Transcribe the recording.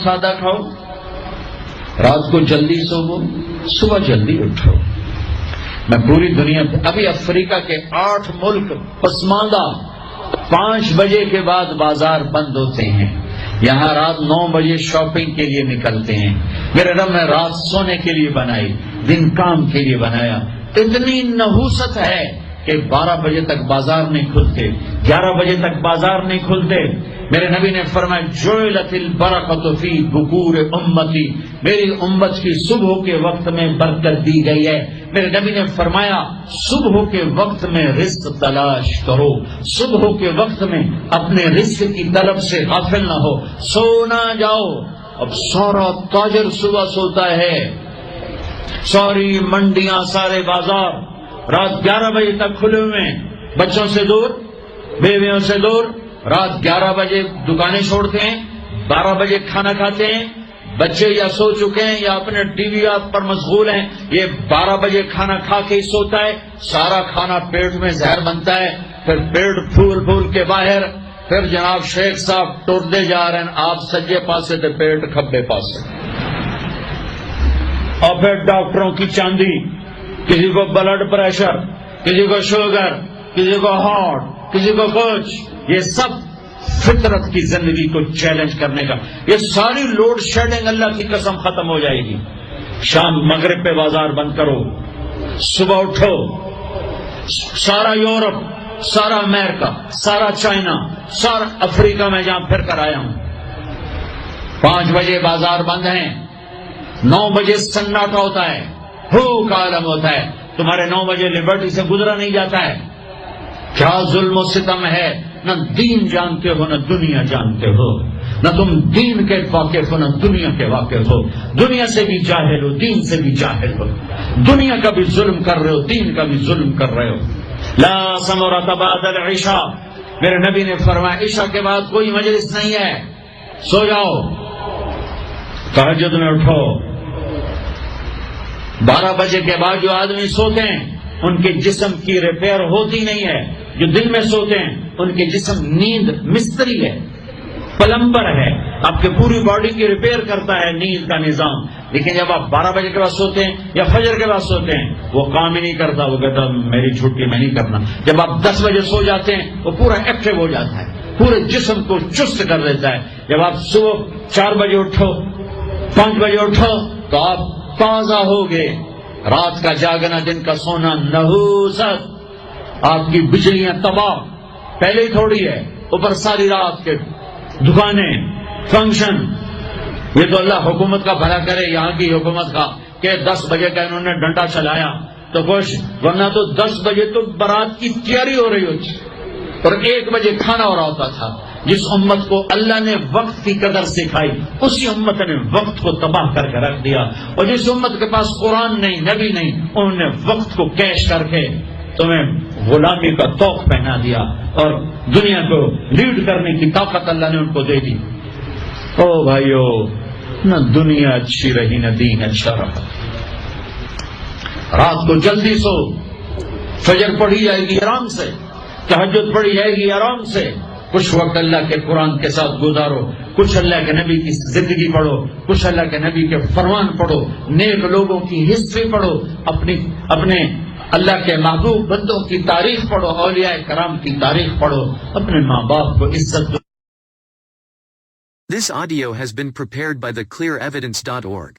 سادہ کھاؤ، رات کو جلدی سوو، صبح جلدی اٹھو۔ میں پوری دنیا ابھی افریقہ کے 8 ملک پسماندہ 5 بجے کے بعد بازار بند ہوتے ہیں، یہاں رات 9 بجے شاپنگ کے لیے نکلتے ہیں۔ میرے رب نے رات سونے کے لیے بنائی، دن کام کے لیے بنایا۔ اتنی نحوست ہے کہ 12 بجے تک بازار نہیں کھلتے، 11 بجے تک بازار نہیں کھلتے۔ میرے نبی نے فرمایا جعلت البرکۃ فی بکور امتی، میری امت کی صبح کے وقت میں برکت دی گئی ہے۔ میرے نبی نے فرمایا صبح کے وقت میں رزق تلاش کرو، صبح کے وقت میں اپنے رزق کی طلب سے غافل نہ ہو، سو نہ جاؤ۔ اب سارا تاجر صبح سوتا ہے، ساری منڈیاں، سارے بازار رات 11 بجے تک کھلے ہوئے ہیں، بچوں سے دور، بیویوں سے دور۔ رات 11 بجے دکانیں چھوڑتے ہیں، 12 بجے کھانا کھاتے ہیں، بچے یا سو چکے ہیں یا اپنے ٹی وی پر مشغول ہیں، یہ 12 بجے کھانا کھا کے ہی سوتا ہے۔ سارا کھانا پیٹ میں زہر بنتا ہے، پھر پیٹ پھول پھول کے باہر، پھر جناب شیخ صاحب ٹردے جا رہے ہیں، آپ سجے پاسے تھے، پیٹ کھبے پاسے، اور پھر ڈاکٹروں کی چاندی، کسی کو بلڈ پریشر، کسی کو شوگر، کسی کو ہارٹ، کسی کو کچھ۔ یہ سب فطرت کی زندگی کو چیلنج کرنے کا، یہ ساری لوڈ شیڈنگ اللہ کی قسم ختم ہو جائے گی۔ شام مغرب پہ بازار بند کرو، صبح اٹھو، سارا یورپ، سارا امریکہ، سارا چائنا، سارا افریقہ میں جہاں پھر کر آیا ہوں، 5 بجے بازار بند ہیں، 9 بجے سناٹا ہوتا ہے، بھوک عالم ہوتا ہے۔ تمہارے 9 بجے لبرٹی سے گزرا نہیں جاتا ہے۔ کیا ظلم و ستم ہے، نہ دین جانتے ہو نہ دنیا جانتے ہو، نہ تم دین کے واقف ہو نہ دنیا کے واقف ہو، دنیا سے بھی جاہل ہو، دین سے بھی جاہل ہو، دنیا کا بھی ظلم کر رہے ہو، دین کا بھی ظلم کر رہے ہو۔ لا ثمرۃ بعد العشاء، میرے نبی نے فرمایا عشاء کے بعد کوئی مجلس نہیں ہے، سو جاؤ، تہجد میں اٹھو۔ 12 بجے کے بعد جو آدمی سوتے ہیں ان کے جسم کی ریپیئر ہوتی نہیں ہے، جو دن میں سوتے ہیں ان کے جسم نیند مستری ہے، پلمبر ہے، آپ کے پوری باڈی کی ریپیئر کرتا ہے نیند کا نظام۔ لیکن جب آپ 12 بجے کے بعد سوتے ہیں یا فجر کے بعد سوتے ہیں وہ کام ہی نہیں کرتا، وہ کہتا میری چھٹی میں نہیں کرنا۔ جب آپ 10 بجے سو جاتے ہیں وہ پورا ایکٹیو ہو جاتا ہے، پورے جسم کو چست کر دیتا ہے۔ جب آپ صبح 4 بجے اٹھو، 5 بجے اٹھو تو آپ تازہ ہو گئے۔ رات کا جاگنا، دن کا سونا نحوست، آپ کی بجلیاں تباہ پہلے ہی تھوڑی ہے، اوپر ساری رات کے دکانیں، فنکشن۔ یہ تو اللہ حکومت کا بھلا کرے، یہاں کی حکومت کا، کہ 10 بجے کا انہوں نے ڈنڈا چلایا تو خوش، ورنہ تو 10 بجے تو بارات کی تیاری ہو رہی ہوتی اور 1 بجے کھانا ہو رہا ہوتا تھا۔ جس امت کو اللہ نے وقت کی قدر سکھائی اسی امت نے وقت کو تباہ کر کے رکھ دیا، اور جس امت کے پاس قرآن نہیں، نبی نہیں، انہوں نے وقت کو کیش کر کے تمہیں غلامی کا توق پہنا دیا اور دنیا کو لیڈ کرنے کی طاقت اللہ نے ان کو دے دی۔ او بھائیو، نہ دنیا اچھی رہی نہ دین اچھا رہا۔ رات کو جلدی سو، فجر پڑھی جائے گی آرام سے، تہجد پڑھی جائے گی آرام سے، کچھ وقت اللہ کے قرآن کے ساتھ گزارو، کچھ اللہ کے نبی کی زندگی پڑھو، کچھ اللہ کے نبی کے فرمان پڑھو، نیک لوگوں کی ہسٹری پڑھو، اپنے اللہ کے محبوب بندوں کی تاریخ پڑھو، اولیاء کرام کی تاریخ پڑھو، اپنے ماں باپ کو عزت دو۔ This audio has been prepared by theclearevidence.org.